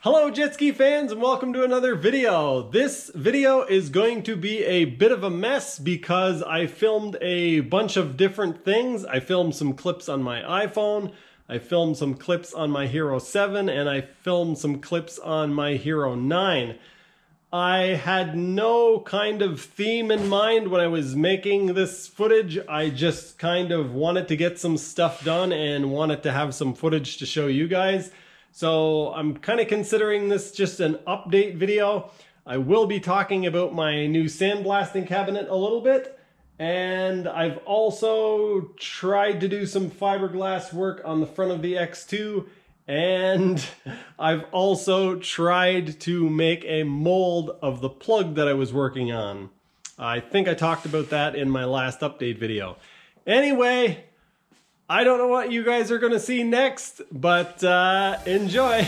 Hello jet ski fans and welcome to another video. This video is going to be a bit of a mess because I filmed a bunch of different things. I filmed some clips on my iPhone, I filmed some clips on my Hero 7, and I filmed some clips on my Hero 9. I had no kind of theme in mind when I was making this footage. I just kind of wanted to get some stuff done and wanted to have some footage to show you guys. So I'm kind of considering this just an update video. I will be talking about my new sandblasting cabinet a little bit. And I've also tried to do some fiberglass work on the front of the X2. And I've also tried to make a mold of the plug that I was working on. I think I talked about that in my last update video. Anyway, I don't know what you guys are going to see next, but enjoy.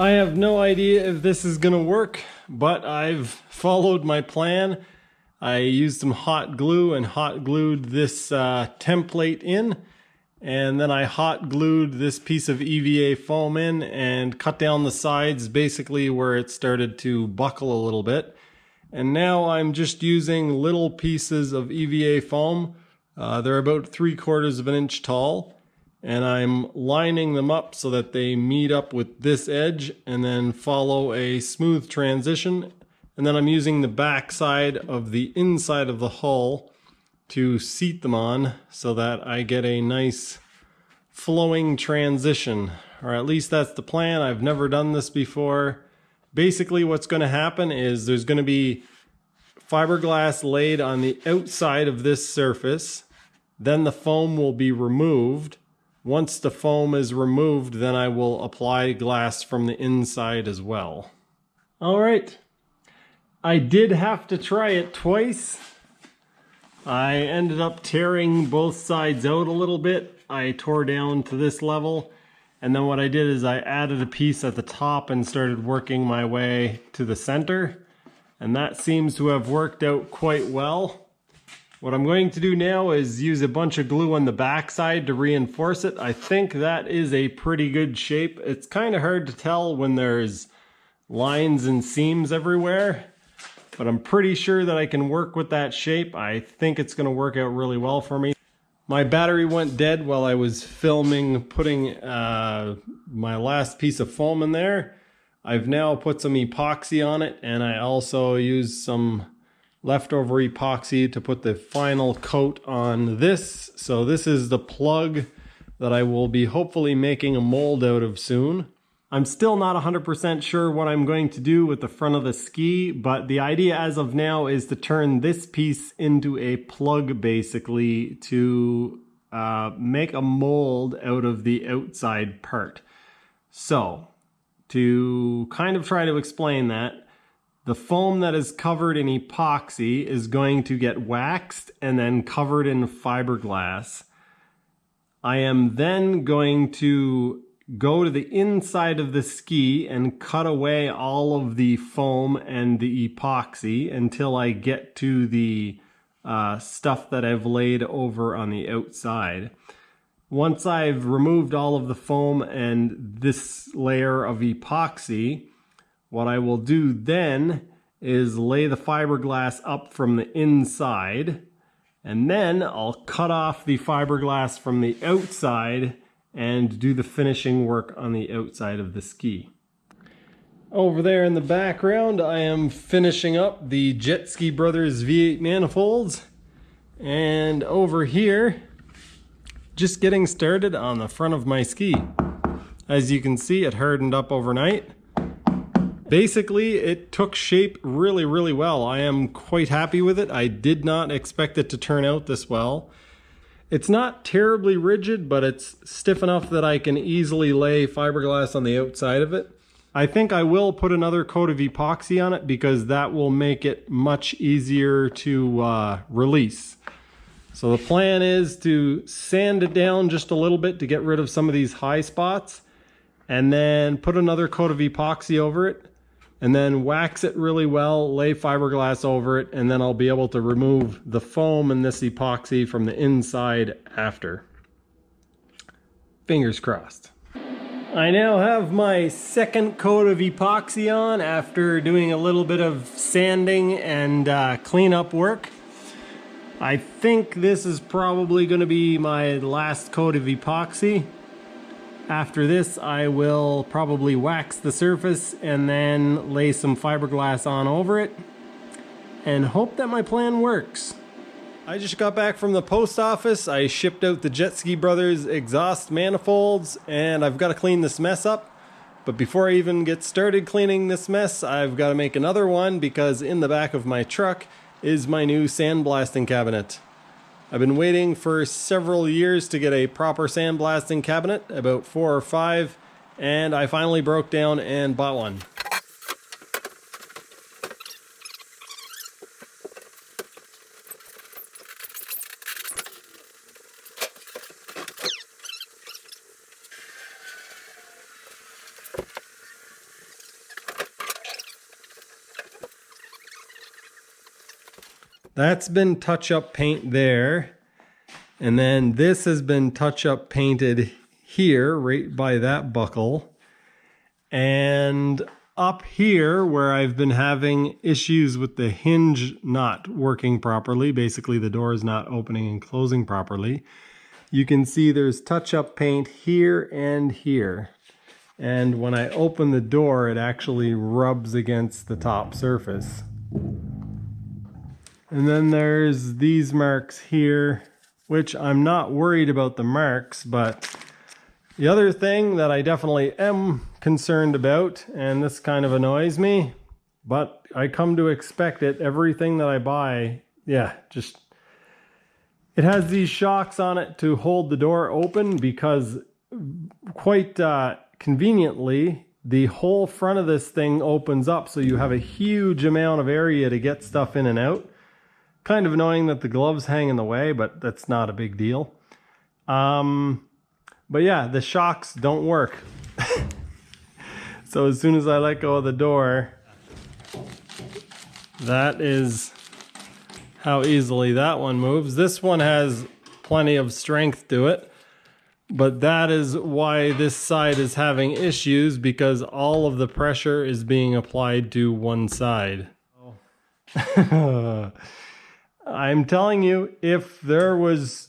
I have no idea if this is gonna work, but I've followed my plan. I used some hot glue and hot glued this template in, and then I hot glued this piece of EVA foam in and cut down the sides basically where it started to buckle a little bit. And now I'm just using little pieces of EVA foam. They're about 3/4 of an inch tall. And I'm lining them up so that they meet up with this edge and then follow a smooth transition. And then I'm using the back side of the inside of the hull to seat them on so that I get a nice flowing transition. Or at least that's the plan. I've never done this before. Basically what's going to happen is there's going to be fiberglass laid on the outside of this surface. Then the foam will be removed. Once the foam is removed, then I will apply glass from the inside as well. All right, I did have to try it twice. I ended up tearing both sides out a little bit. I tore down to this level, and then what I did is I added a piece at the top and started working my way to the center, and that seems to have worked out quite well. What I'm going to do now is use a bunch of glue on the back side to reinforce it. I think that is a pretty good shape. It's kind of hard to tell when there's lines and seams everywhere, but I'm pretty sure that I can work with that shape. I think it's going to work out really well for me. My battery went dead while I was filming putting my last piece of foam in there. I've now put some epoxy on it, and I also used some leftover epoxy to put the final coat on this. So this is the plug that I will be hopefully making a mold out of soon. I'm still not 100% sure what I'm going to do with the front of the ski, but the idea as of now is to turn this piece into a plug basically to make a mold out of the outside part. So to kind of try to explain that, the foam that is covered in epoxy is going to get waxed and then covered in fiberglass. I am then going to go to the inside of the ski and cut away all of the foam and the epoxy until I get to the stuff that I've laid over on the outside. Once I've removed all of the foam and this layer of epoxy, what I will do then is lay the fiberglass up from the inside, and then I'll cut off the fiberglass from the outside and do the finishing work on the outside of the ski. Over there in the background, I am finishing up the Jet Ski Brothers V8 manifolds, and over here, just getting started on the front of my ski. As you can see, it hardened up overnight. Basically, it took shape really, really well. I am quite happy with it. I did not expect it to turn out this well. It's not terribly rigid, but it's stiff enough that I can easily lay fiberglass on the outside of it. I think I will put another coat of epoxy on it because that will make it much easier to release. So the plan is to sand it down just a little bit to get rid of some of these high spots, and then put another coat of epoxy over it, and then wax it really well, lay fiberglass over it, and then I'll be able to remove the foam and this epoxy from the inside after. Fingers crossed. I now have my second coat of epoxy on after doing a little bit of sanding and cleanup work. I think this is probably going to be my last coat of epoxy. After this, I will probably wax the surface and then lay some fiberglass on over it and hope that my plan works. I just got back from the post office. I shipped out the Jet Ski Brothers exhaust manifolds, and I've got to clean this mess up. But before I even get started cleaning this mess, I've got to make another one because in the back of my truck is my new sandblasting cabinet. I've been waiting for several years to get a proper sandblasting cabinet, about 4 or 5, and I finally broke down and bought one. That's been touch-up paint there, and then this has been touch-up painted here, right by that buckle. And up here, where I've been having issues with the hinge not working properly, basically the door is not opening and closing properly, you can see there's touch-up paint here and here. And when I open the door, it actually rubs against the top surface. And then there's these marks here, which I'm not worried about the marks, but the other thing that I definitely am concerned about, and this kind of annoys me, but I come to expect it, everything that I buy, it has these shocks on it to hold the door open because quite conveniently, the whole front of this thing opens up, so you have a huge amount of area to get stuff in and out. Kind of annoying that the gloves hang in the way, but that's not a big deal. But yeah, the shocks don't work. So as soon as I let go of the door, that is how easily that one moves. This one has plenty of strength to it, but that is why this side is having issues, because all of the pressure is being applied to one side. I'm telling you, if there was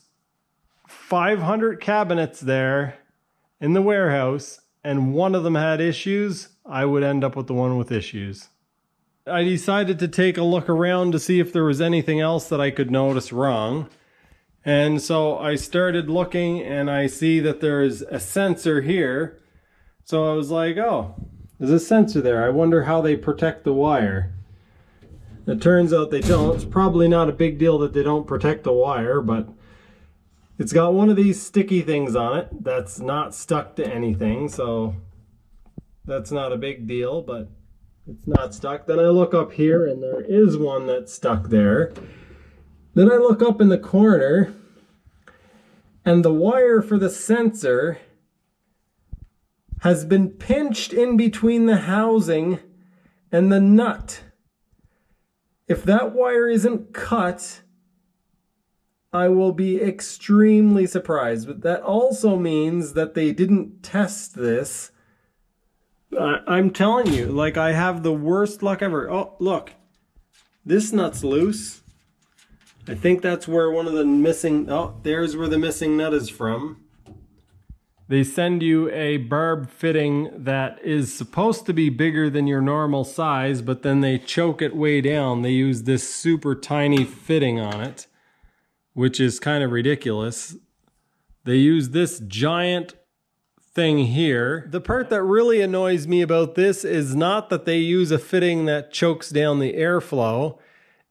500 cabinets there in the warehouse and one of them had issues, I would end up with the one with issues. I decided to take a look around to see if there was anything else that I could notice wrong. And so I started looking and I see that there's a sensor here. So I was like, oh, there's a sensor there. I wonder how they protect the wire. It turns out they don't. It's probably not a big deal that they don't protect the wire, but it's got one of these sticky things on it that's not stuck to anything, so that's not a big deal, but it's not stuck. Then I look up here and there is one that's stuck there. Then I look up in the corner and the wire for the sensor has been pinched in between the housing and the nut. If that wire isn't cut, I will be extremely surprised. But that also means that they didn't test this. I'm telling you, like, I have the worst luck ever. Oh, look. This nut's loose. I think that's where one of the missing... Oh, there's where the missing nut is from. They send you a barb fitting that is supposed to be bigger than your normal size, but then they choke it way down. They use this super tiny fitting on it, which is kind of ridiculous. They use this giant thing here. The part that really annoys me about this is not that they use a fitting that chokes down the airflow.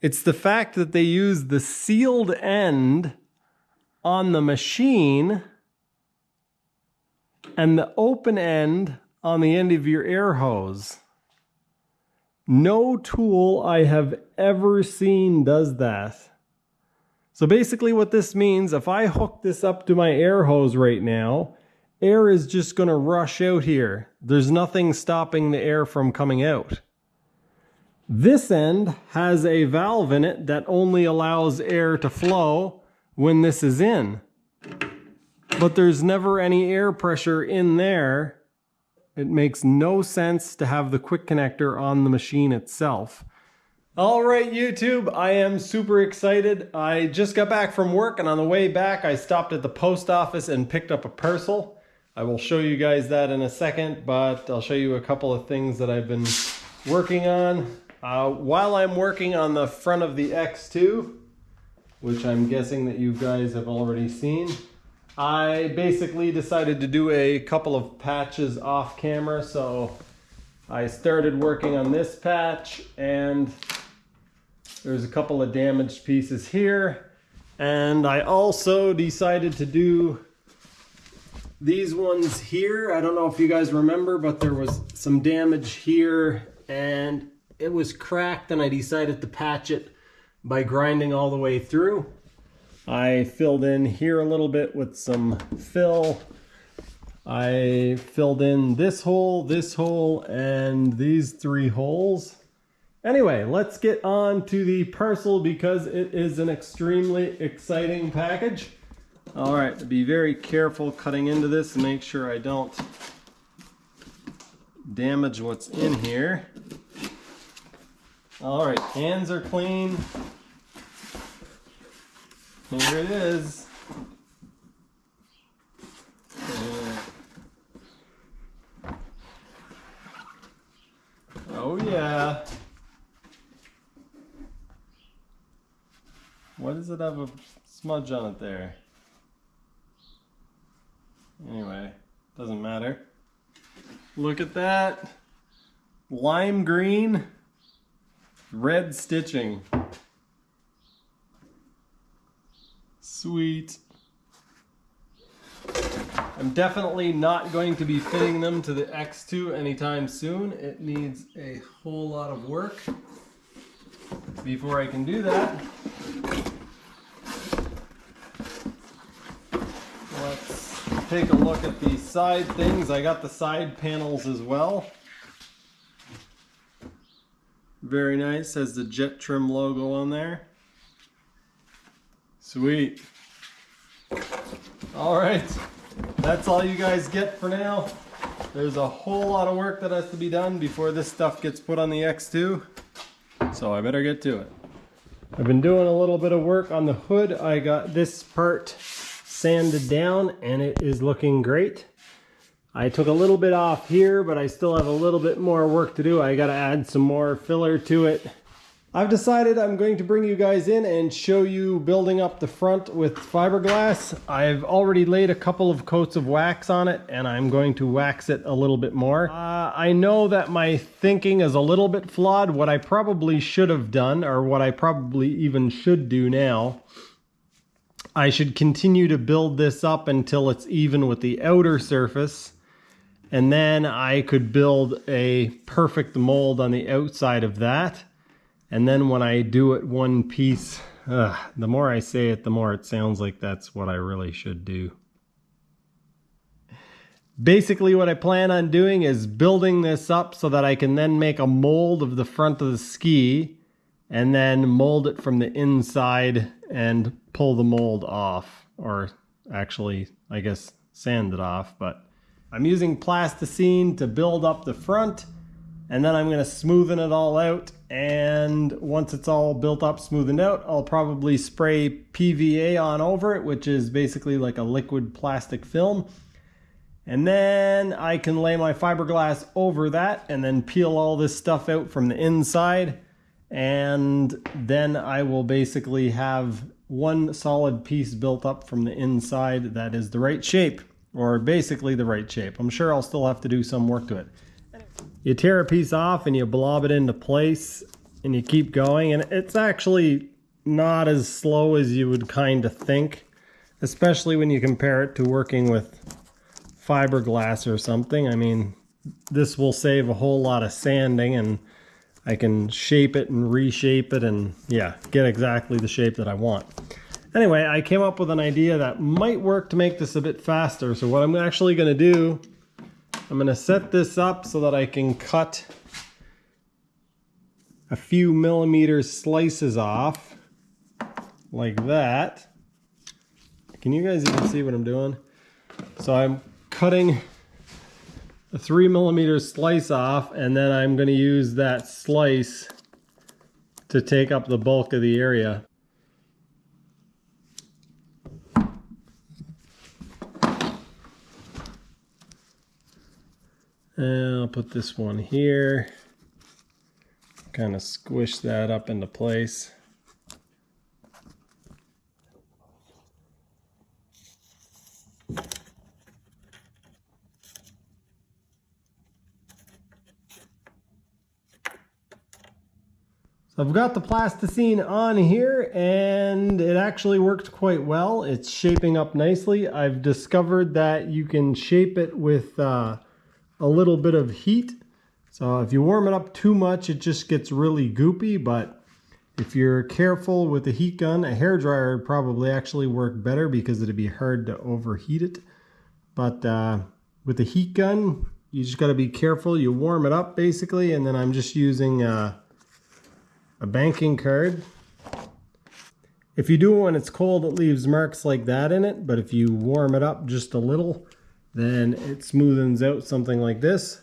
It's the fact that they use the sealed end on the machine and the open end on the end of your air hose. No tool I have ever seen does that. So basically what this means, if I hook this up to my air hose right now, air is just going to rush out here. There's nothing stopping the air from coming out. This end has a valve in it that only allows air to flow when this is in. But there's never any air pressure in there. It makes no sense to have the quick connector on the machine itself. All right, YouTube, I am super excited. I just got back from work, and on the way back, I stopped at the post office and picked up a parcel. I will show you guys that in a second, but I'll show you a couple of things that I've been working on. While I'm working on the front of the X2, which I'm guessing that you guys have already seen, I basically decided to do a couple of patches off camera. So I started working on this patch, and there's a couple of damaged pieces here. And I also decided to do these ones here. I don't know if you guys remember, but there was some damage here and it was cracked, and I decided to patch it by grinding all the way through. I filled in here a little bit with some fill. I filled in this hole, and these 3 holes. Anyway, let's get on to the parcel because it is an extremely exciting package. All right, be very careful cutting into this and make sure I don't damage what's in here. All right, hands are clean. Here it is. Oh yeah. Why does it have a smudge on it there? Anyway, doesn't matter. Look at that. Lime green, red stitching. Sweet. I'm definitely not going to be fitting them to the X2 anytime soon. It needs a whole lot of work before I can do that. Let's take a look at the side things. I got the side panels as well. Very nice, has the Jet Trim logo on there. Sweet. All right, that's all you guys get for now. There's a whole lot of work that has to be done before this stuff gets put on the X2, so I better get to it. I've been doing a little bit of work on the hood. I got this part sanded down and it is looking great. I took a little bit off here, but I still have a little bit more work to do. I gotta add some more filler to it. I've decided I'm going to bring you guys in and show you building up the front with fiberglass. I've already laid a couple of coats of wax on it, and I'm going to wax it a little bit more. I know that my thinking is a little bit flawed. What I probably should have done, or what I probably even should do now, I should continue to build this up until it's even with the outer surface, and then I could build a perfect mold on the outside of that. And then when I do it one piece, the more I say it, the more it sounds like that's what I really should do. Basically what I plan on doing is building this up so that I can then make a mold of the front of the ski and then mold it from the inside and pull the mold off, or actually, I guess, sand it off. But I'm using plasticine to build up the front, and then I'm going to smoothen it all out. And once it's all built up, smoothened out, I'll probably spray PVA on over it, which is basically like a liquid plastic film. And then I can lay my fiberglass over that and then peel all this stuff out from the inside. And then I will basically have one solid piece built up from the inside that is the right shape. or basically the right shape. I'm sure I'll still have to do some work to it. You tear a piece off and you blob it into place and you keep going, and it's actually not as slow as you would kind of think, especially when you compare it to working with fiberglass or something. I mean, this will save a whole lot of sanding, and I can shape it and reshape it and yeah, get exactly the shape that I want. Anyway, I came up with an idea that might work to make this a bit faster. So what I'm actually going to do, I'm going to set this up so that I can cut a few millimeter slices off like that. Can you guys even see what I'm doing? So I'm cutting a 3 millimeter slice off, and then I'm going to use that slice to take up the bulk of the area. And I'll put this one here, kind of squish that up into place. I've got the plasticine on here, and it actually worked quite well. It's shaping up nicely. I've discovered that you can shape it with a little bit of heat. So if you warm it up too much, it just gets really goopy, but if you're careful with the heat gun, a hairdryer would probably actually work better because it'd be hard to overheat it. But with the heat gun, you just gotta be careful. You warm it up basically, and then I'm just using a banking card. If you do it when it's cold, it leaves marks like that in it, but if you warm it up just a little, then it smoothens out something like this.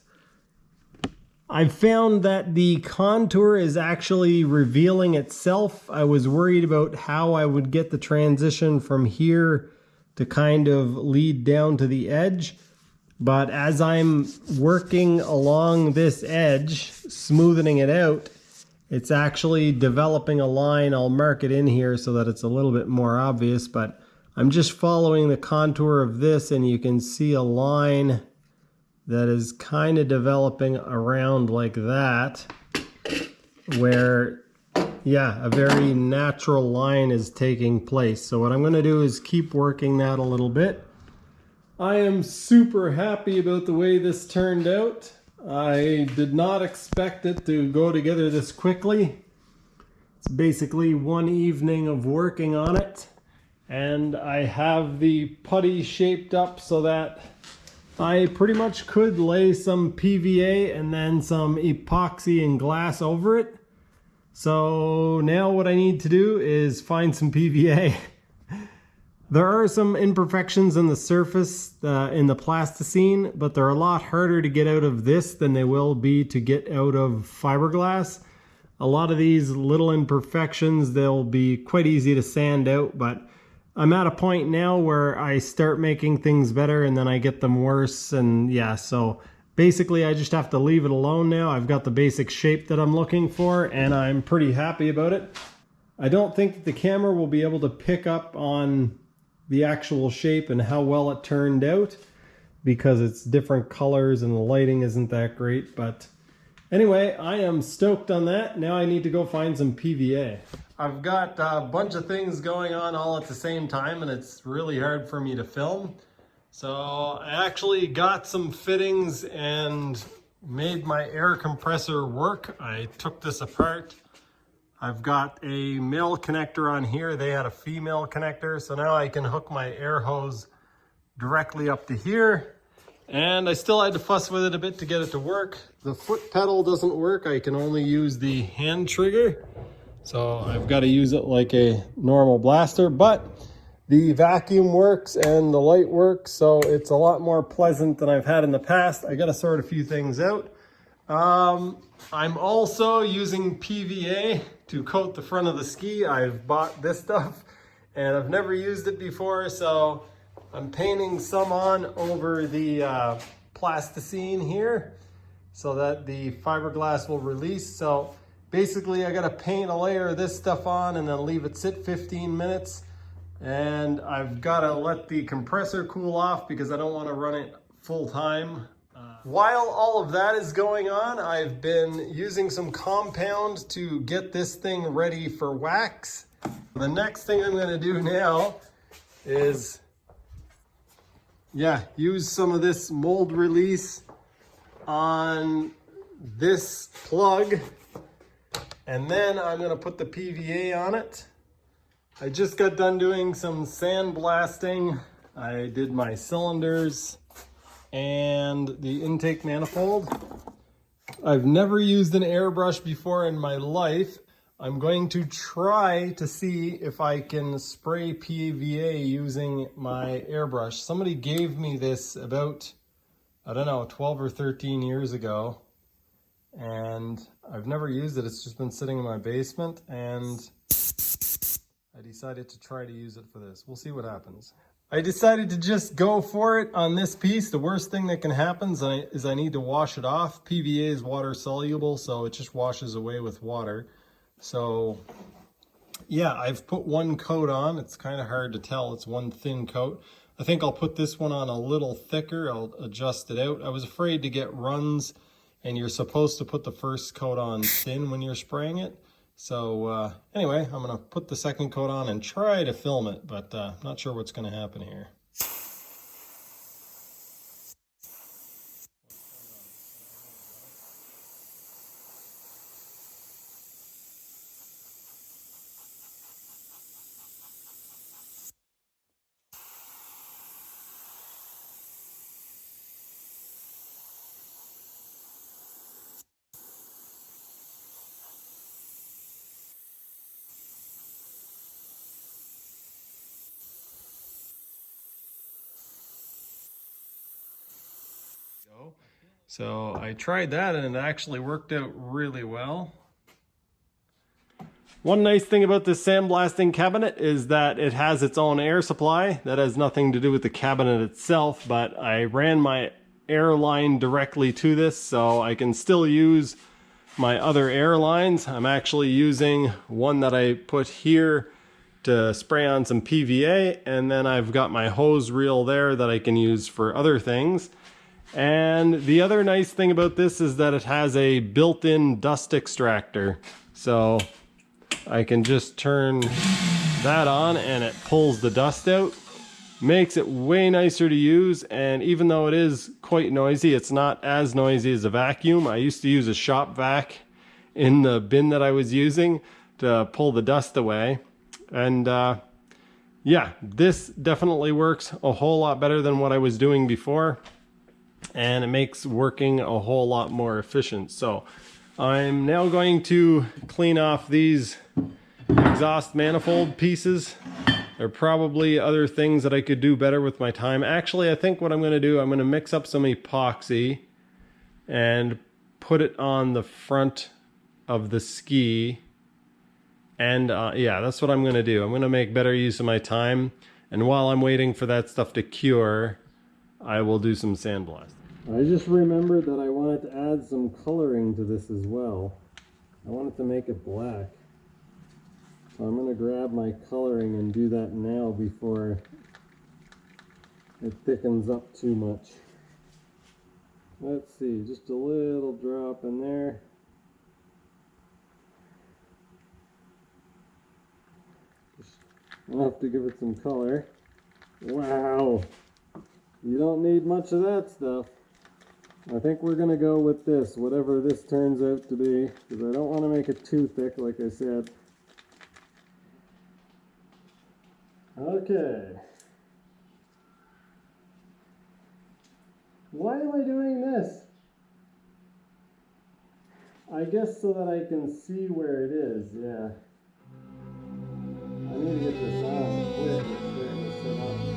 I've found that the contour is actually revealing itself. I was worried about how I would get the transition from here to kind of lead down to the edge, but as I'm working along this edge, smoothing it out, it's actually developing a line. I'll mark it in here so that it's a little bit more obvious, but I'm just following the contour of this, and you can see a line that is kind of developing around like that, where, yeah, a very natural line is taking place. So what I'm going to do is keep working that a little bit. I am super happy about the way this turned out. I did not expect it to go together this quickly. It's basically one evening of working on it, and I have the putty shaped up so that I pretty much could lay some PVA and then some epoxy and glass over it. So now what I need to do is find some PVA. There are some imperfections in the surface in the plasticine, but they're a lot harder to get out of this than they will be to get out of fiberglass. A lot of these little imperfections, they'll be quite easy to sand out, but I'm at a point now where I start making things better and then I get them worse, and yeah, so basically I just have to leave it alone now. I've got the basic shape that I'm looking for, and I'm pretty happy about it. I don't think that the camera will be able to pick up on the actual shape and how well it turned out because it's different colors and the lighting isn't that great, but anyway, I am stoked on that. Now I need to go find some PVA. I've got a bunch of things going on all at the same time, and it's really hard for me to film. So I actually got some fittings and made my air compressor work. I took this apart. I've got a male connector on here. They had a female connector, so now I can hook my air hose directly up to here. And I still had to fuss with it a bit to get it to work. The foot pedal doesn't work. I can only use the hand trigger. So I've got to use it like a normal blaster, but the vacuum works and the light works, so it's a lot more pleasant than I've had in the past. I got to sort a few things out. I'm also using PVA to coat the front of the ski. I've bought this stuff and I've never used it before, so I'm painting some on over the plasticine here so that the fiberglass will release. So basically I gotta paint a layer of this stuff on and then leave it sit 15 minutes And I've got to let the compressor cool off because I don't want to run it full time. While all of that is going on, I've been using some compound to get this thing ready for wax. The next thing I'm going to do now is, use some of this mold release on this plug, and then I'm going to put the PVA on it. I just got done doing some sandblasting. I did my cylinders and the intake manifold. I've never used an airbrush before in my life. I'm going to try to see if I can spray PVA using my airbrush. Somebody gave me this about, I don't know, 12 or 13 years ago, and I've never used it. It's just been sitting in my basement, and I decided to try to use it for this. We'll see what happens. I decided to just go for it on this piece. The worst thing that can happen is I need to wash it off. PVA is water soluble, so it just washes away with water. So yeah, I've put one coat on. It's kind of hard to tell. It's one thin coat. I think I'll put this one on a little thicker. I'll adjust it out. I was afraid to get runs, and you're supposed to put the first coat on thin when you're spraying it. So anyway, I'm going to put the second coat on and try to film it, but not sure what's going to happen here. So I tried that and it actually worked out really well. One nice thing about this sandblasting cabinet is that it has its own air supply. That has nothing to do with the cabinet itself, but I ran my air line directly to this, so I can still use my other air lines. I'm actually using one that I put here to spray on some PVA, and then I've got my hose reel there that I can use for other things. And the other nice thing about this is that it has a built-in dust extractor. So I can just turn that on and it pulls the dust out. Makes it way nicer to use, and even though it is quite noisy, it's not as noisy as a vacuum. I used to use a shop vac in the bin that I was using to pull the dust away. And yeah, this definitely works a whole lot better than what I was doing before. And it makes working a whole lot more efficient. So I'm now going to clean off these exhaust manifold pieces. There are probably other things that I could do better with my time. Actually, I think what I'm going to do, I'm going to mix up some epoxy and put it on the front of the ski. And yeah, that's what I'm going to do. I'm going to make better use of my time. And while I'm waiting for that stuff to cure, I will do some sandblasting. I just remembered that I wanted to add some coloring to this as well. I wanted to make it black. So I'm going to grab my coloring and do that now before it thickens up too much. Let's see, just a little drop in there. I'll have to give it some color. Wow! You don't need much of that stuff. I think we're going to go with this, whatever this turns out to be, because I don't want to make it too thick, like I said. Okay. Why am I doing this? I guess so that I can see where it is, yeah. I need to get this on quick. It's starting to sit up.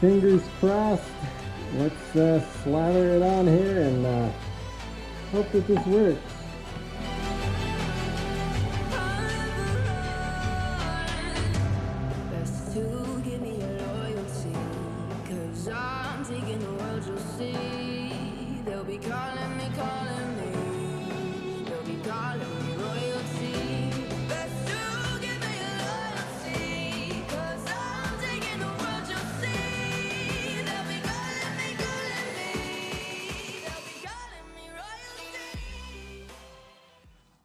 Fingers crossed. Let's slather it on here and hope that this works.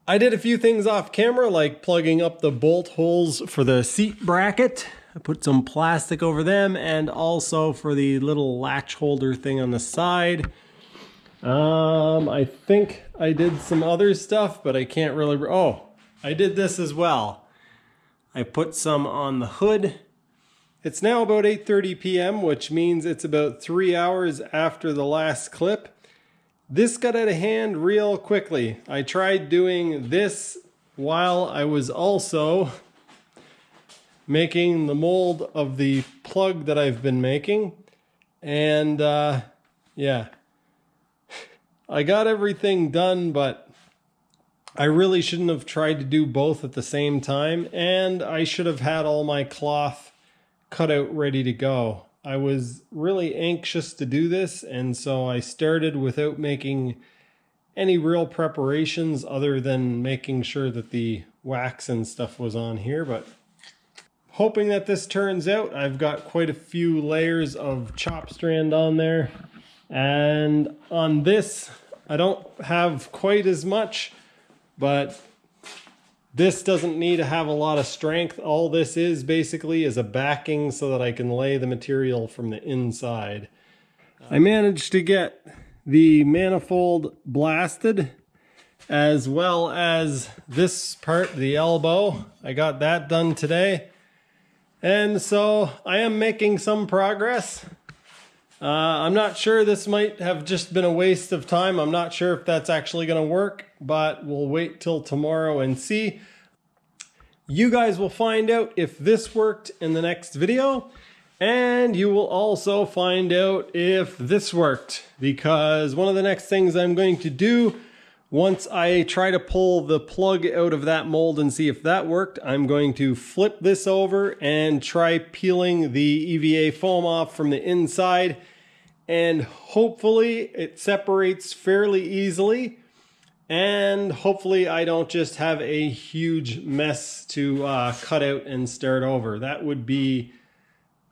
I did a few things off camera, like plugging up the bolt holes for the seat bracket. I put some plastic over them, and also for the little latch holder thing on the side. I think I did some other stuff, but I can't really... Oh, I did this as well. I put some on the hood. It's now about 8:30 p.m., which means it's about 3 hours after the last clip. This got out of hand real quickly. I tried doing this while I was also making the mold of the plug that I've been making. And yeah, I got everything done, but I really shouldn't have tried to do both at the same time. And I should have had all my cloth cut out ready to go. I was really anxious to do this, and so I started without making any real preparations other than making sure that the wax and stuff was on here. But hoping that this turns out. I've got quite a few layers of chop strand on there, and on this I don't have quite as much, but this doesn't need to have a lot of strength. All this is basically is a backing so that I can lay the material from the inside. I managed to get the manifold blasted, as well as this part, the elbow. I got that done today. And so I am making some progress. I'm not sure, this might have just been a waste of time. I'm not sure if that's actually going to work, but we'll wait till tomorrow and see. You guys will find out if this worked in the next video, and you will also find out if this worked, because one of the next things I'm going to do once I try to pull the plug out of that mold and see if that worked, I'm going to flip this over and try peeling the EVA foam off from the inside, and hopefully it separates fairly easily. And hopefully I don't just have a huge mess to cut out and start over. That would be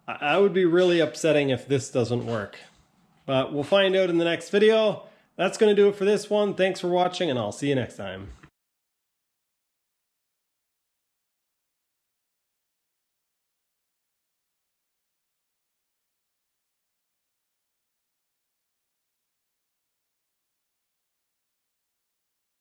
really upsetting if this doesn't work. But we'll find out in the next video. That's going to do it for this one. Thanks for watching, and I'll see you next time.